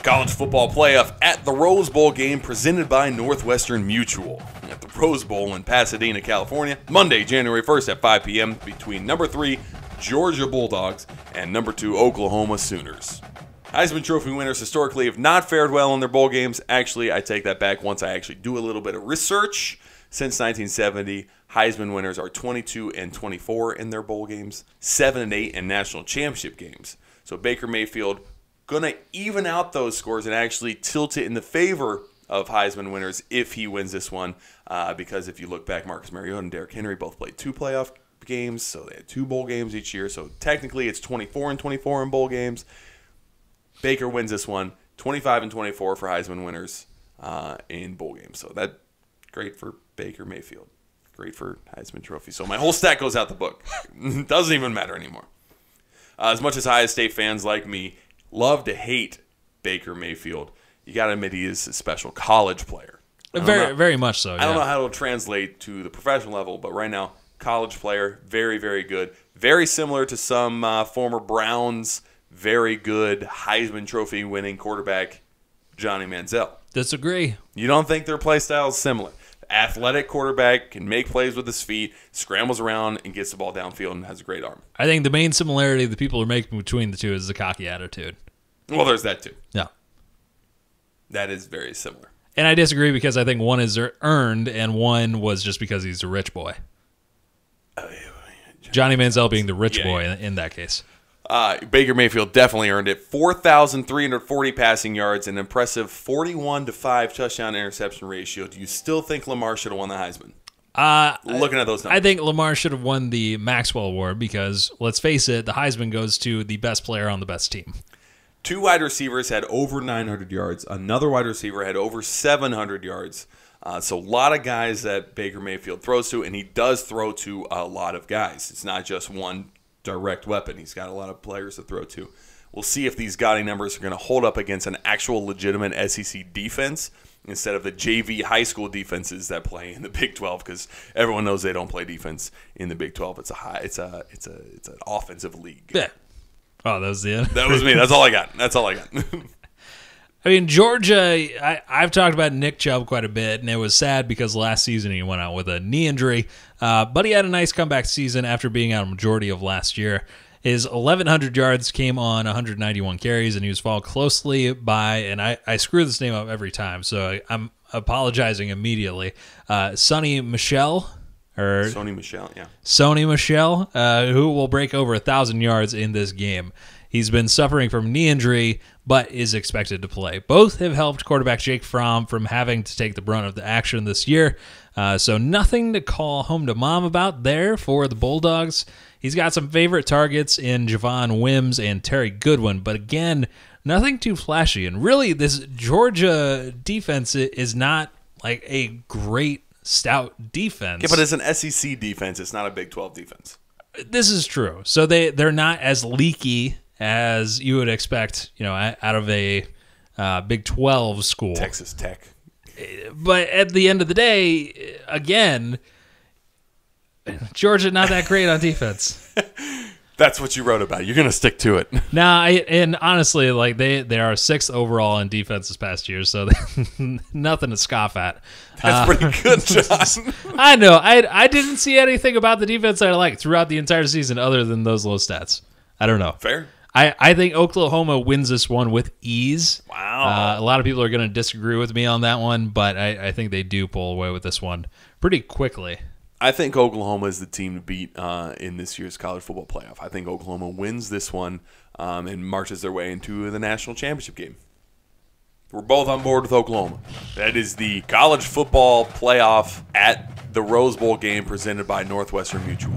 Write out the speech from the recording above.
College football playoff at the Rose Bowl game presented by Northwestern Mutual at the Rose Bowl in Pasadena, California, Monday, January 1st at 5 p.m. between number 3 Georgia Bulldogs and number 2 Oklahoma Sooners. Heisman Trophy winners historically have not fared well in their bowl games. Actually, I take that back once I actually do a little bit of research. Since 1970, Heisman winners are 22-24 in their bowl games, 7-8 in national championship games. So Baker Mayfield going to even out those scores and actually tilt it in the favor of Heisman winners if he wins this one. Because if you look back, Marcus Mariota and Derrick Henry both played 2 playoff games, so they had 2 bowl games each year. So technically it's 24-24 in bowl games. Baker wins this one, 25-24 for Heisman winners in bowl games. So that's great for Baker Mayfield. Great for Heisman Trophy. So my whole stat goes out the book. Doesn't even matter anymore. As much as Ohio State fans like me love to hate Baker Mayfield, you got to admit he is a special college player. Very much so. I don't know how it'll translate to the professional level, but right now, college player, very, very good. Very similar to some former Browns, very good Heisman Trophy winning quarterback, Johnny Manziel. Disagree. You don't think their play style is similar? Athletic quarterback, can make plays with his feet, scrambles around and gets the ball downfield and has a great arm. I think the main similarity that people are making between the two is the cocky attitude. Well, there's that too. Yeah. That is very similar. And I disagree because I think one is earned and one was just because he's a rich boy. Johnny Manziel being the rich boy in that case. Baker Mayfield definitely earned it. 4,340 passing yards, an impressive 41-5 touchdown-interception ratio. Do you still think Lamar should have won the Heisman? Looking at those numbers. I think Lamar should have won the Maxwell Award because, let's face it, the Heisman goes to the best player on the best team. 2 wide receivers had over 900 yards. Another wide receiver had over 700 yards. So a lot of guys that Baker Mayfield throws to, and he does throw to a lot of guys. It's not just one direct weapon. He's got a lot of players to throw to. We'll see if these Gotti numbers are going to hold up against an actual legitimate SEC defense instead of the JV high school defenses that play in the Big 12, because everyone knows they don't play defense in the Big 12. It's an offensive league. Yeah. Oh, that was the end. That was me. That's all I got. I mean, Georgia, I've talked about Nick Chubb quite a bit, and it was sad because last season he went out with a knee injury. But he had a nice comeback season after being out a majority of last year. His 1,100 yards came on 191 carries, and he was followed closely by, and I screw this name up every time, so I'm apologizing immediately, Sony Michel. Sony Michel, yeah. Sony Michel, who will break over 1,000 yards in this game. He's been suffering from knee injury, but is expected to play. Both have helped quarterback Jake Fromm from having to take the brunt of the action this year. So nothing to call home to mom about there for the Bulldogs. He's got some favorite targets in Javon Wims and Terry Goodwin, but again, nothing too flashy. And really, this Georgia defense is not like a great, stout defense. Yeah, but it's an SEC defense. It's not a Big 12 defense. This is true. So they're not as leaky as you would expect, out of a Big 12 school. Texas Tech. But at the end of the day, again, Georgia not that great on defense. That's what you wrote about. You're going to stick to it. And honestly, like they are 6th overall in defense this past year, so nothing to scoff at. That's pretty good, John. I know. I didn't see anything about the defense I liked throughout the entire season other than those low stats. I don't know. Fair. I think Oklahoma wins this one with ease. Wow. A lot of people are going to disagree with me on that one, but I think they do pull away with this one pretty quickly. I think Oklahoma is the team to beat in this year's college football playoff. I think Oklahoma wins this one and marches their way into the national championship game. We're both on board with Oklahoma. That is the college football playoff at the Rose Bowl game presented by Northwestern Mutual.